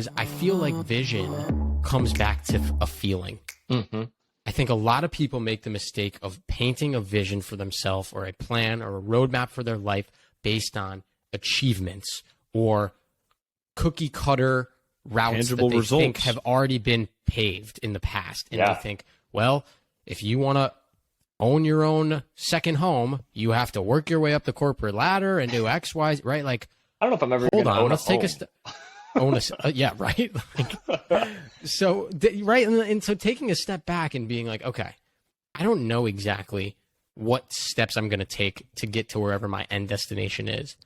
is I feel like vision comes back to a feeling. Mm-hmm. I think a lot of people make the mistake of painting a vision for themselves or a plan or a roadmap for their life based on achievements or cookie cutter routes Tangible that they results. think have already been paved in the past. And Yeah. they think, well, if you want to own your own second home, you have to work your way up the corporate ladder and do X, Y, right? Like, I don't know if I'm ever hold going to on, own let's take a step. Own a, yeah, right. Like, so, right, and so taking a step back and being like, okay, I don't know exactly what steps I'm going to take to get to wherever my end destination is,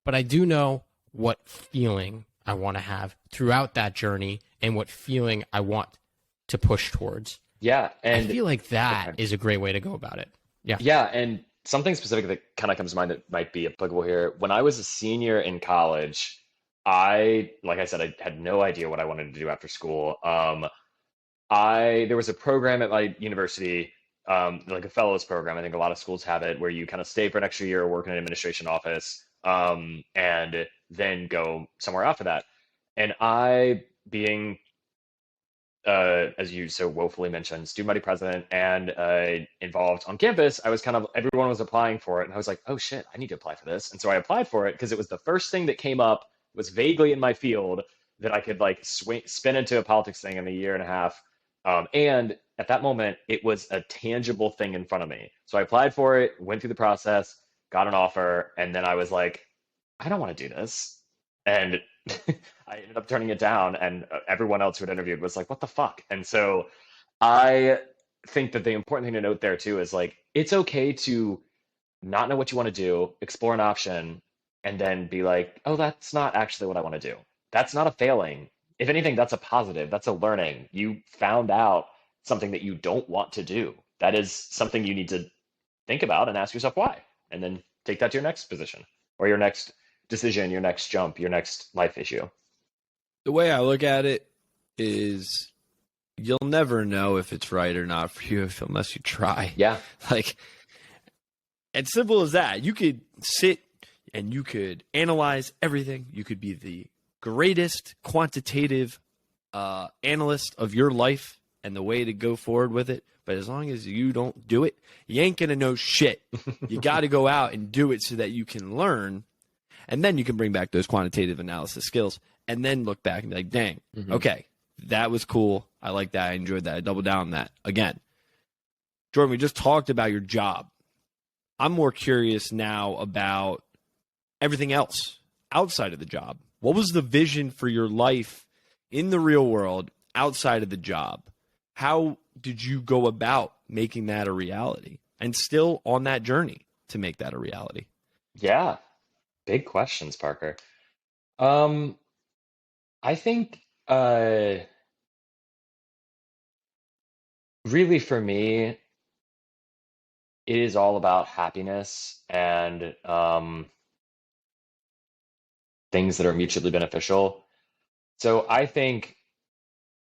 but I do know what feeling I want to have throughout that journey and what feeling I want to push towards. Yeah, and I feel like that is a great way to go about it. Yeah. Yeah, and something specific that kind of comes to mind that might be applicable here. When I was a senior in college, like I said, I had no idea what I wanted to do after school. There was a program at my university, like a fellows program. I think a lot of schools have it, where you kind of stay for an extra year, work in an administration office, and then go somewhere after that. And I, being as you so woefully mentioned, student body president and involved on campus, I was kind of, everyone was applying for it. And I was like, oh shit, I need to apply for this. And so I applied for it because it was the first thing that came up, was vaguely in my field that I could like spin into a politics thing in a year and a half. And at that moment, it was a tangible thing in front of me. So I applied for it, went through the process, got an offer. And then I was like, I don't want to do this. And I ended up turning it down, and everyone else who had interviewed was like, what the fuck? And so I think that the important thing to note there too is like, it's okay to not know what you want to do, explore an option, and then be like, oh, that's not actually what I want to do. That's not a failing. If anything, that's a positive. That's a learning. You found out something that you don't want to do. That is something you need to think about and ask yourself why, and then take that to your next position or your next decision, your next jump, your next life issue. The way I look at it is you'll never know if it's right or not for you unless you try. Yeah. Like, it's simple as that. You could sit and you could analyze everything. You could be the greatest quantitative analyst of your life and the way to go forward with it. But as long as you don't do it, you ain't going to know shit. You got to go out and do it so that you can learn. And then you can bring back those quantitative analysis skills and then look back and be like, dang, okay, that was cool. I like that. I enjoyed that. I doubled down on that. Again, Jordan, we just talked about your job. I'm more curious now about everything else outside of the job. What was the vision for your life in the real world outside of the job? How did you go about making that a reality and still on that journey to make that a reality? Yeah. Big questions, Parker. I think really for me, it is all about happiness and things that are mutually beneficial. So I think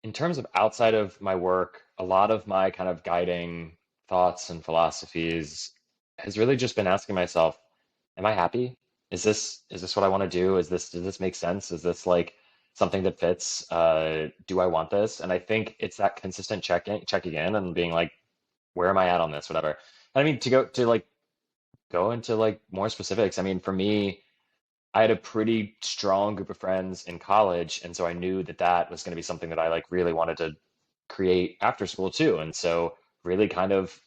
in terms of outside of my work, a lot of my kind of guiding thoughts and philosophies has really just been asking myself, am I happy? Is this what I want to do? Does this make sense? Is this like something that fits? Do I want this? And I think it's that consistent checking in and being like, where am I at on this? Whatever. And I mean, to go into like more specifics. I mean, for me, I had a pretty strong group of friends in college, and so I knew that was going to be something that I like really wanted to create after school too. And so really kind of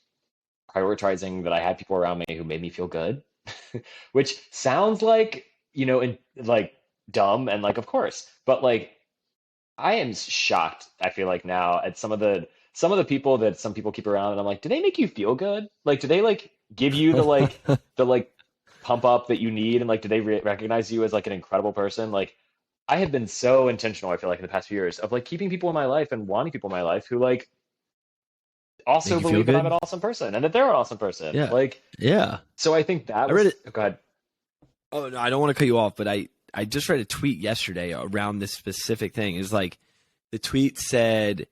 prioritizing that I had people around me who made me feel good, which sounds like, in like dumb and like, of course, but like I am shocked, I feel like now at some of the people that some people keep around, and I'm like, do they make you feel good? Like, do they like give you the pump up that you need? And like, do they recognize you as like an incredible person? Like, I have been so intentional, I feel like in the past few years, of like keeping people in my life and wanting people in my life who like also believe that I'm an awesome person and that they're an awesome person. Yeah. Like, yeah. So I think that I read it. Oh, go ahead. Oh, no, I don't want to cut you off, but I just read a tweet yesterday around this specific thing. It's like the tweet said,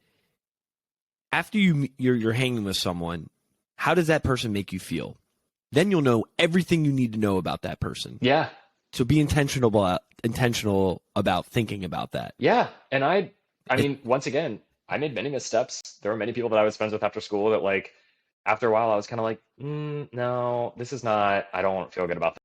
after you're hanging with someone, how does that person make you feel? Then you'll know everything you need to know about that person. Yeah. So be intentional about thinking about that. Yeah, and I mean, once again, I made many missteps. There were many people that I was friends with after school that, like, after a while, I was kind of like, no, this is not. I don't feel good about